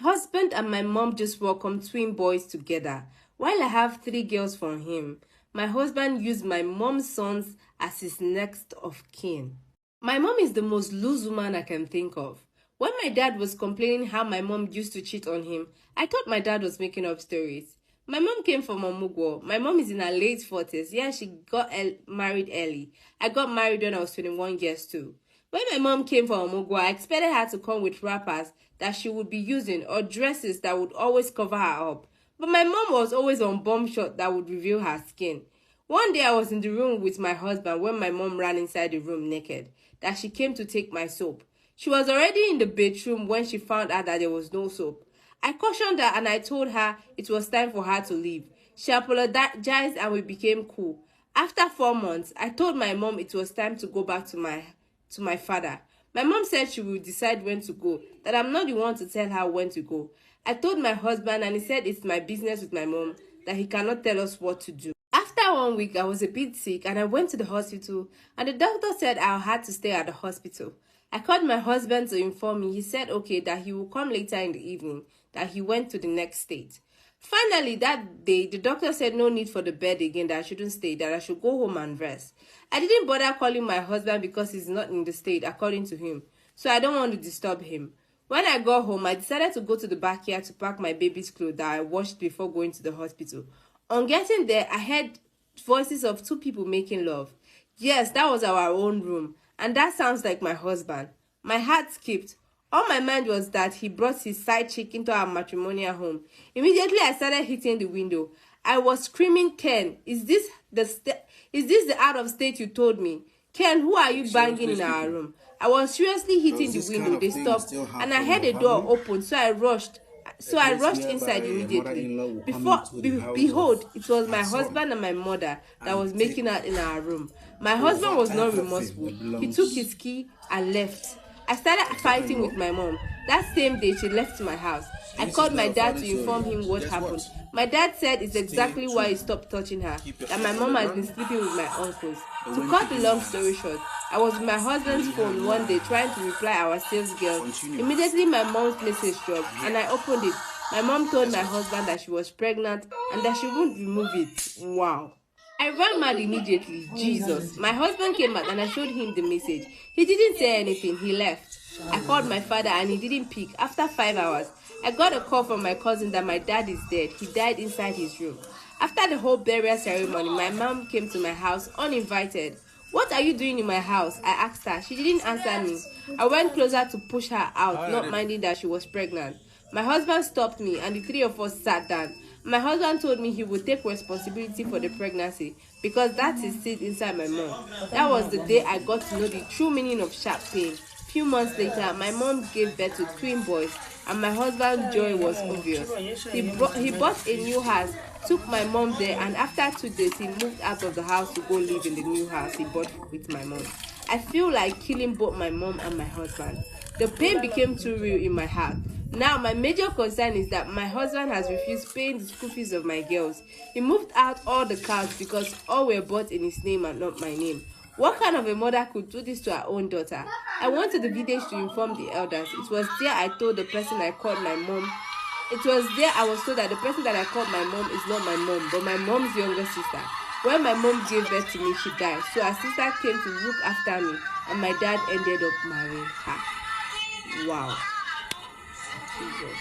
husband and my mom just welcomed twin boys together. While I have 3 girls from him, my husband used my mom's sons as his next of kin. My mom is the most loose woman I can think of. When my dad was complaining how my mom used to cheat on him, I thought my dad was making up stories. My mom came from Omugwo. My mom is in her late 40s. Yeah, she got married early. I got married when I was 21 years too. When my mom came from Omugwo, I expected her to come with wrappers that she would be using or dresses that would always cover her up. But my mom was always on bomb shot that would reveal her skin. One day I was in the room with my husband when my mom ran inside the room naked, that she came to take my soap. She was already in the bedroom when she found out that there was no soap. I cautioned her and I told her it was time for her to leave. She apologized and we became cool. After 4 months, I told my mom it was time to go back to my father. My mom said she will decide when to go, that I'm not the one to tell her when to go. I told my husband and he said it's my business with my mom, that he cannot tell us what to do. After 1 week, I was a bit sick and I went to the hospital and the doctor said I had to stay at the hospital. I called my husband to inform me. He said okay, that he will come later in the evening, that he went to the next state. Finally, that day, the doctor said no need for the bed again, that I shouldn't stay, that I should go home and rest. I didn't bother calling my husband because he's not in the state, according to him, so I don't want to disturb him. When I got home, I decided to go to the backyard to pack my baby's clothes that I washed before going to the hospital. On getting there, I heard voices of 2 people making love. Yes, that was our own room, and that sounds like my husband. My heart skipped. All my mind was that he brought his side chick into our matrimonial home. Immediately, I started hitting the window. I was screaming, Ken, is this the out of state you told me? Ken, who are you banging in our room? I was seriously hitting the window. They stopped, and I heard a door open, so I rushed inside immediately. Behold, it was my husband and my mother that was making out in our room. My husband was not remorseful. He took his key and left. I started fighting with my mom. That same day, she left my house. I called my dad to inform him what happened. My dad said it's exactly why he stopped touching her, that my mom has been sleeping with my uncles. To cut the long story short, I was with my husband's phone one day trying to reply our sales girl. Immediately, my mom's message dropped, and I opened it. My mom told my husband that she was pregnant and that she wouldn't remove it. Wow. I ran mad immediately. Jesus. My husband came back and I showed him the message. He didn't say anything. He left. I called my father and he didn't pick. After 5 hours, I got a call from my cousin that my dad is dead. He died inside his room. After the whole burial ceremony, my mom came to my house uninvited. What are you doing in my house? I asked her. She didn't answer me. I went closer to push her out, not minding that she was pregnant. My husband stopped me and the 3 of us sat down. My husband told me he would take responsibility for the pregnancy because that's his seed inside my mom. That was the day I got to know the true meaning of sharp pain. Few months later, my mom gave birth to twin boys and my husband's joy was obvious. He bought a new house, took my mom there, and after 2 days, he moved out of the house to go live in the new house he bought with my mom. I feel like killing both my mom and my husband. The pain became too real in my heart. Now, my major concern is that my husband has refused paying the school fees of my girls. He moved out all the cars because all were bought in his name and not my name. What kind of a mother could do this to her own daughter? I went to the village to inform the elders. It was there I told the person I called my mom. It was there I was told that the person that I called my mom is not my mom, but my mom's younger sister. When my mom gave birth to me, she died. So her sister came to look after me, and my dad ended up marrying her. Wow. Jesus.